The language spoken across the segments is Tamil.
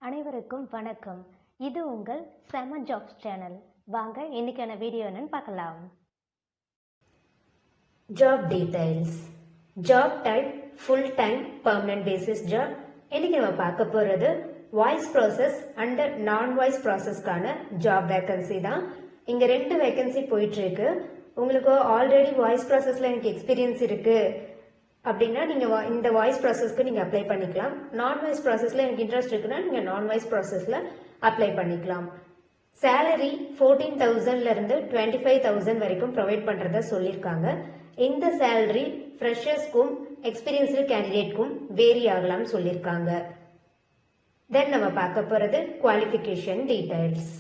அனைவருக்கும் வணக்கம். இது உங்கள் செம ஜாப்ஸ் சேனல். வாங்க இன்னைக்கான வீடியோ என்னன்னு பார்க்கலாம். Job details. Job type full time permanent basis job. இன்னைக்கு நம்ம பார்க்க போறது வாய்ஸ் ப்ராசஸ் அண்ட் நான் வாய்ஸ் ப்ராசஸ்க்கான ஜாப் வேகன்சி தான். இங்க 2 வேகன்சி போயிட்டு இருக்கு. உங்களுக்கு ஆல்ரெடி வாய்ஸ் ப்ராசஸ்ல எனக்கு எக்ஸ்பீரியன்ஸ் இருக்கு அப்படின்னா நீங்க இந்த வாய்ஸ் ப்ராசஸ்க்கு நீங்க அப்ளை பண்ணிக்கலாம். நான் வாய்ஸ் ப்ராசஸ்ல எனக்கு இன்ட்ரெஸ்ட் இருக்குன்னா நீங்க நான் வாய்ஸ் ப்ராசஸ்ல அப்ளை பண்ணிக்கலாம். சேலரி 14,000ல இருந்து 25,000 வரைக்கும் ப்ரொவைட் பண்றதா சொல்லியிருக்காங்க. இந்த சேலரி ஃப்ரெஷர்ஸ்க்கும் எக்ஸ்பீரியன்ஸ்டு கேண்டிடேட்க்கும் வேரி ஆகலாம்னு சொல்லியிருக்காங்க. தென் நம்ம பார்க்க போறது qualification details.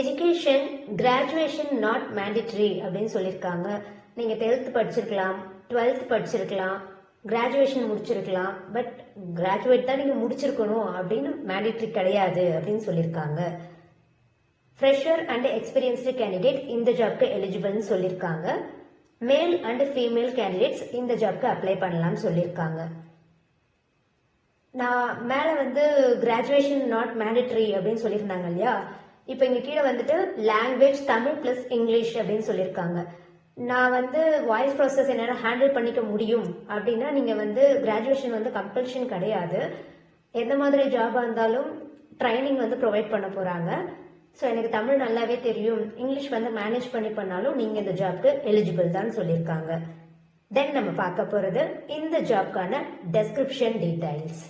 Education graduation not mandatory அப்படின்னு சொல்லியிருக்காங்க. நீங்கள் 10th படிச்சிருக்கலாம், 12th படிச்சிருக்கலாம், கிராஜுவேஷன் முடிச்சிருக்கலாம். பட் கிராஜுவேட் தான் நீங்கள் முடிச்சிருக்கணும் அப்படின்னு மேண்டேட்டரி கிடையாது அப்படின்னு சொல்லியிருக்காங்க. ஃப்ரெஷர் அண்ட் எக்ஸ்பீரியன்ஸ்டு கேண்டிடேட் இந்த ஜாப்க்கு எலிஜிபிள்னு சொல்லியிருக்காங்க. மேல் அண்ட் ஃபீமேல் கேண்டிடேட்ஸ் இந்த ஜாப்க்கு அப்ளை பண்ணலாம்னு சொல்லியிருக்காங்க. நான் மேலே கிராஜுவேஷன் நாட் மேண்டேட்டரி அப்படின்னு சொல்லியிருந்தாங்க இல்லையா, இப்போ இங்கே கீழே லாங்குவேஜ் தமிழ் ப்ளஸ் இங்கிலீஷ் அப்படின்னு சொல்லியிருக்காங்க. நான் வாய்ஸ் ப்ராசஸ் என்னால் ஹேண்டில் பண்ணிக்க முடியும் அப்படின்னா நீங்கள் கிராஜுவேஷன் கம்பல்ஷன் கிடையாது. எந்த மாதிரி ஜாபாக இருந்தாலும் ட்ரைனிங் ப்ரொவைட் பண்ண போகிறாங்க. ஸோ எனக்கு தமிழ் நல்லாவே தெரியும், இங்கிலீஷ் மேனேஜ் பண்ணி பண்ணாலும் நீங்கள் இந்த ஜாப்க்கு எலிஜிபிள் தான் சொல்லியிருக்காங்க. தென் நம்ம பார்க்க போகிறது இந்த ஜாப்க்கான டெஸ்கிரிப்ஷன் டீடைல்ஸ்.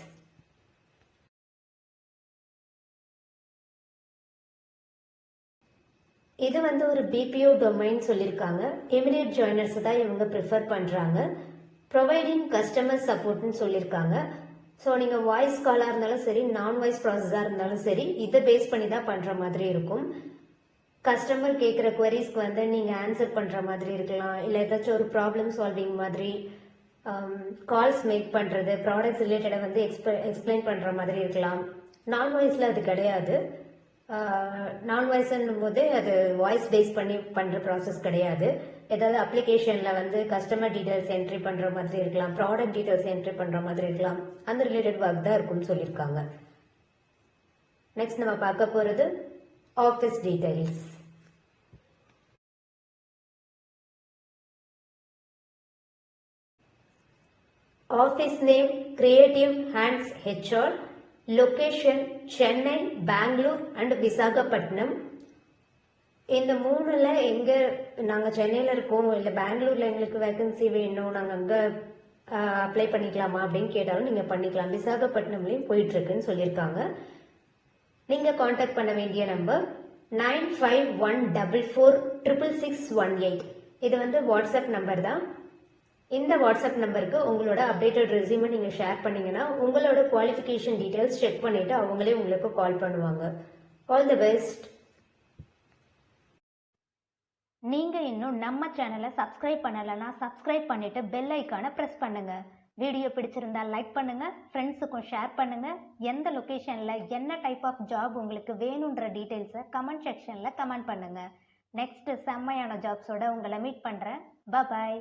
இது ஒரு பிபிஓ டொமைன் சொல்லியிருக்காங்க. இமிடியட் ஜாயினர்ஸ் தான் இவங்க ப்ரிஃபர் பண்ணுறாங்க. ப்ரொவைடிங் கஸ்டமர் சப்போர்ட்னு சொல்லியிருக்காங்க. ஸோ நீங்கள் வாய்ஸ் காலாக இருந்தாலும் சரி, நான் வாய்ஸ் ப்ராசஸாக இருந்தாலும் சரி, இதை பேஸ் பண்ணி தான் பண்ணுற மாதிரி இருக்கும். கஸ்டமர் கேட்குற குவரிஸ்க்கு நீங்கள் ஆன்சர் பண்ணுற மாதிரி இருக்கலாம், இல்லை ஏதாச்சும் ஒரு ப்ராப்ளம் சால்விங் மாதிரி, கால்ஸ் மேக் பண்ணுறது, ப்ராடக்ட்ஸ் ரிலேட்டடாக எக்ஸ்பிளைன் பண்ணுற மாதிரி இருக்கலாம். நான் வாய்ஸில் அது கிடையாது. நான் வாய்ஸ்ன்னும் போது அது வாய்ஸ் பேஸ் பண்ணி பண்ணுற ப்ராசஸ் கிடையாது. ஏதாவது அப்ளிகேஷனில் கஸ்டமர் டீடைல்ஸ் என்ட்ரி பண்ணுற மாதிரி இருக்கலாம், ப்ராடக்ட் டீடைல்ஸ் என்ட்ரி பண்ணுற மாதிரி இருக்கலாம். அந்த ரிலேட்டட் ஒர்க் தான் இருக்கும்னு சொல்லியிருக்காங்க. நெக்ஸ்ட் நம்ம பார்க்க போகிறது office details. Office name creative hands HR. Location Chennai, Bangalore and Visakhapatnam. இந்த 3ல் எங்கே நாங்கள் சென்னையில் இருக்கோம் இல்லை பெங்களூரில் எங்களுக்கு வேகன்சி வேணும், நாங்கள் அங்கே அப்ளை பண்ணிக்கலாமா அப்படின்னு கேட்டாலும் நீங்கள் பண்ணிக்கலாம். விசாகப்பட்டினம்லேயும் போயிட்டுருக்குன்னு சொல்லியிருக்காங்க. நீங்கள் காண்டாக்ட் பண்ண வேண்டிய நம்பர் 9514466618. இது வாட்ஸ்அப் நம்பர் தான். இந்த வாட்ஸ்அப் நம்பருக்கு உங்களோட அப்டேட்டட் ரெஸ்யூமை நீங்கள் ஷேர் பண்ணீங்கன்னா உங்களோட குவாலிஃபிகேஷன் டீடைல்ஸ் செக் பண்ணிவிட்டு அவங்களே உங்களுக்கு கால் பண்ணுவாங்க. All the best. நீங்கள் இன்னும் நம்ம சேனலை சப்ஸ்கிரைப் பண்ணலைன்னா சப்ஸ்கிரைப் பண்ணிவிட்டு பெல் ஐக்கானை ப்ரெஸ் பண்ணுங்கள். வீடியோ பிடிச்சிருந்தா லைக் பண்ணுங்கள், ஃப்ரெண்ட்ஸுக்கும் ஷேர் பண்ணுங்கள். எந்த லொக்கேஷனில் என்ன டைப் ஆஃப் ஜாப் உங்களுக்கு வேணுன்ற டீட்டெயில்ஸை கமெண்ட் செக்ஷனில் கமெண்ட் பண்ணுங்கள். நெக்ஸ்ட்டு செம்மையான ஜாப்ஸோட உங்களை மீட் பண்ணுறேன். பாய்.